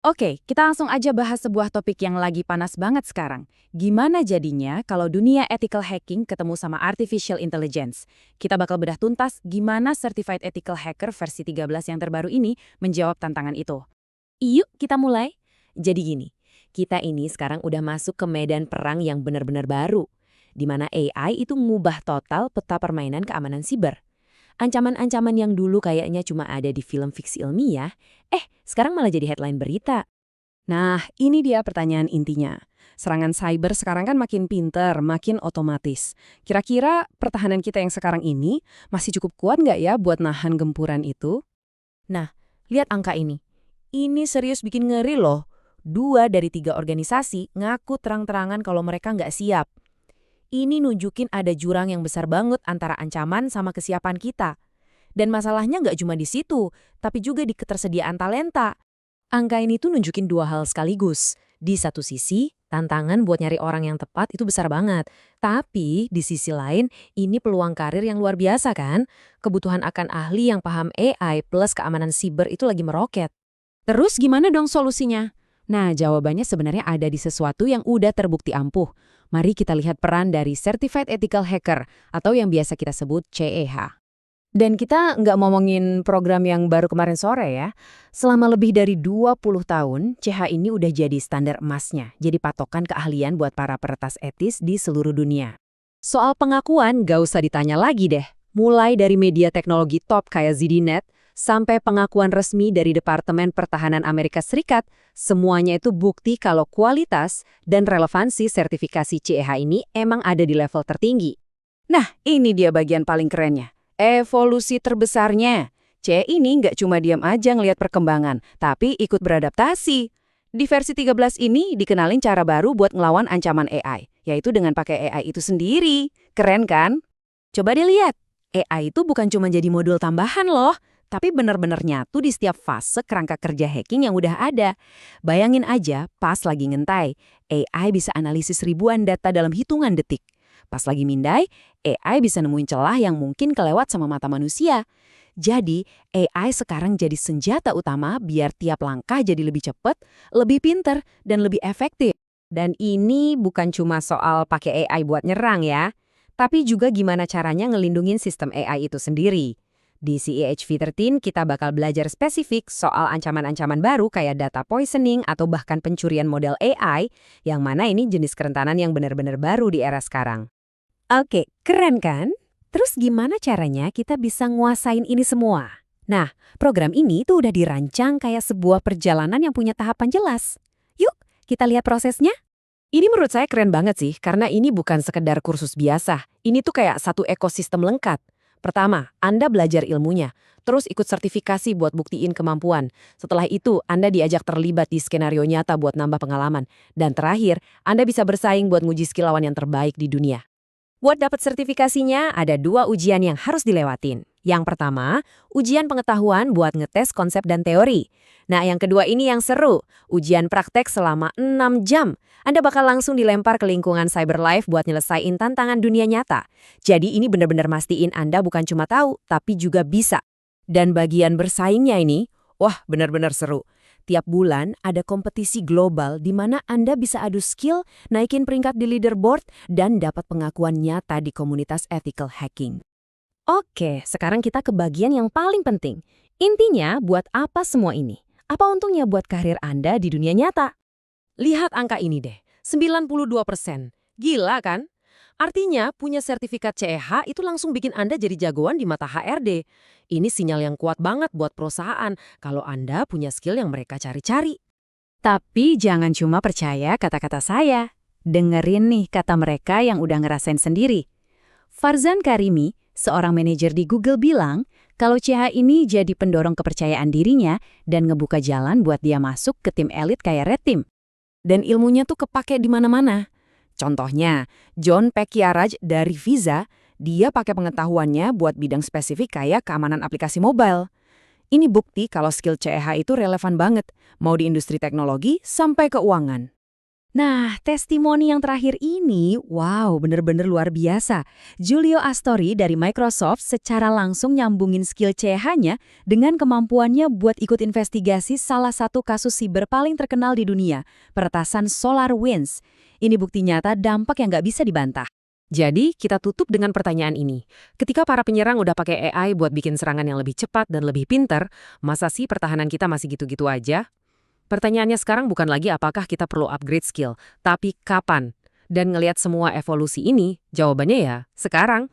Oke, kita langsung aja bahas sebuah topik yang lagi panas banget sekarang. Gimana jadinya kalau dunia ethical hacking ketemu sama artificial intelligence? Kita bakal bedah tuntas gimana Certified Ethical Hacker versi 13 yang terbaru ini menjawab tantangan itu. Yuk kita mulai. Jadi gini, kita ini sekarang udah masuk ke medan perang yang benar-benar baru, di mana AI itu mengubah total peta permainan keamanan siber. Ancaman-ancaman yang dulu kayaknya cuma ada di film fiksi ilmiah, sekarang malah jadi headline berita. Nah, ini dia pertanyaan intinya. Serangan cyber sekarang kan makin pinter, makin otomatis. Kira-kira pertahanan kita yang sekarang ini masih cukup kuat nggak ya buat nahan gempuran itu? Nah, lihat angka ini. Ini serius bikin ngeri loh. 2 dari 3 organisasi ngaku terang-terangan kalau mereka nggak siap. Ini nunjukin ada jurang yang besar banget antara ancaman sama kesiapan kita. Dan masalahnya nggak cuma di situ, tapi juga di ketersediaan talenta. Angka ini tuh nunjukin dua hal sekaligus. Di satu sisi, tantangan buat nyari orang yang tepat itu besar banget. Tapi di sisi lain, ini peluang karir yang luar biasa kan? Kebutuhan akan ahli yang paham AI plus keamanan siber itu lagi meroket. Terus gimana dong solusinya? Nah, jawabannya sebenarnya ada di sesuatu yang udah terbukti ampuh. Mari kita lihat peran dari Certified Ethical Hacker atau yang biasa kita sebut CEH. Dan kita nggak ngomongin program yang baru kemarin sore ya. Selama lebih dari 20 tahun, CH ini udah jadi standar emasnya, jadi patokan keahlian buat para peretas etis di seluruh dunia. Soal pengakuan gak usah ditanya lagi deh. Mulai dari media teknologi top kayak ZDNet, sampai pengakuan resmi dari Departemen Pertahanan Amerika Serikat, semuanya itu bukti kalau kualitas dan relevansi sertifikasi CEH ini emang ada di level tertinggi. Nah, ini dia bagian paling kerennya. Evolusi terbesarnya. C ini nggak cuma diam aja ngelihat perkembangan, tapi ikut beradaptasi. Di versi 13 ini dikenalin cara baru buat ngelawan ancaman AI, yaitu dengan pakai AI itu sendiri. Keren kan? Coba dilihat, AI itu bukan cuma jadi modul tambahan loh, tapi benar-benar nyatu di setiap fase kerangka kerja hacking yang udah ada. Bayangin aja, pas lagi ngentai, AI bisa analisis ribuan data dalam hitungan detik. Pas lagi mindai, AI bisa nemuin celah yang mungkin kelewat sama mata manusia. Jadi, AI sekarang jadi senjata utama biar tiap langkah jadi lebih cepat, lebih pinter, dan lebih efektif. Dan ini bukan cuma soal pakai AI buat nyerang ya, tapi juga gimana caranya ngelindungin sistem AI itu sendiri. Di CEHV13 kita bakal belajar spesifik soal ancaman-ancaman baru kayak data poisoning atau bahkan pencurian model AI, yang mana ini jenis kerentanan yang benar-benar baru di era sekarang. Oke, keren kan? Terus gimana caranya kita bisa nguasain ini semua? Nah, program ini tuh udah dirancang kayak sebuah perjalanan yang punya tahapan jelas. Yuk, kita lihat prosesnya. Ini menurut saya keren banget sih, karena ini bukan sekedar kursus biasa. Ini tuh kayak satu ekosistem lengkap. Pertama, Anda belajar ilmunya, terus ikut sertifikasi buat buktiin kemampuan. Setelah itu, Anda diajak terlibat di skenario nyata buat nambah pengalaman. Dan terakhir, Anda bisa bersaing buat nguji skill lawan yang terbaik di dunia. Buat dapat sertifikasinya, ada 2 ujian yang harus dilewatin. Yang pertama, ujian pengetahuan buat ngetes konsep dan teori. Nah, yang kedua ini yang seru, ujian praktek selama 6 jam. Anda bakal langsung dilempar ke lingkungan CyberLife buat nyelesain tantangan dunia nyata. Jadi ini benar-benar mastiin Anda bukan cuma tahu, tapi juga bisa. Dan bagian bersaingnya ini, wah benar-benar seru. Tiap bulan ada kompetisi global di mana Anda bisa adu skill, naikin peringkat di leaderboard, dan dapat pengakuan nyata di komunitas ethical hacking. Oke, sekarang kita ke bagian yang paling penting. Intinya, buat apa semua ini? Apa untungnya buat karir Anda di dunia nyata? Lihat angka ini deh, 92%. Gila kan? Artinya, punya sertifikat CEH itu langsung bikin Anda jadi jagoan di mata HRD. Ini sinyal yang kuat banget buat perusahaan kalau Anda punya skill yang mereka cari-cari. Tapi jangan cuma percaya kata-kata saya. Dengerin nih kata mereka yang udah ngerasain sendiri. Farzan Karimi, seorang manajer di Google bilang, kalau CH ini jadi pendorong kepercayaan dirinya dan ngebuka jalan buat dia masuk ke tim elit kayak Red Team. Dan ilmunya tuh kepake di mana-mana. Contohnya, John Pekiaraj dari Visa, dia pakai pengetahuannya buat bidang spesifik kayak keamanan aplikasi mobile. Ini bukti kalau skill CEH itu relevan banget, mau di industri teknologi sampai keuangan. Nah, testimoni yang terakhir ini, wow, bener-bener luar biasa. Giulio Astori dari Microsoft secara langsung nyambungin skill CH-nya dengan kemampuannya buat ikut investigasi salah satu kasus siber paling terkenal di dunia, peretasan SolarWinds. Ini bukti nyata dampak yang nggak bisa dibantah. Jadi, kita tutup dengan pertanyaan ini. Ketika para penyerang udah pakai AI buat bikin serangan yang lebih cepat dan lebih pinter, masa sih pertahanan kita masih gitu-gitu aja? Pertanyaannya sekarang bukan lagi apakah kita perlu upgrade skill, tapi kapan? Dan ngelihat semua evolusi ini, jawabannya ya sekarang.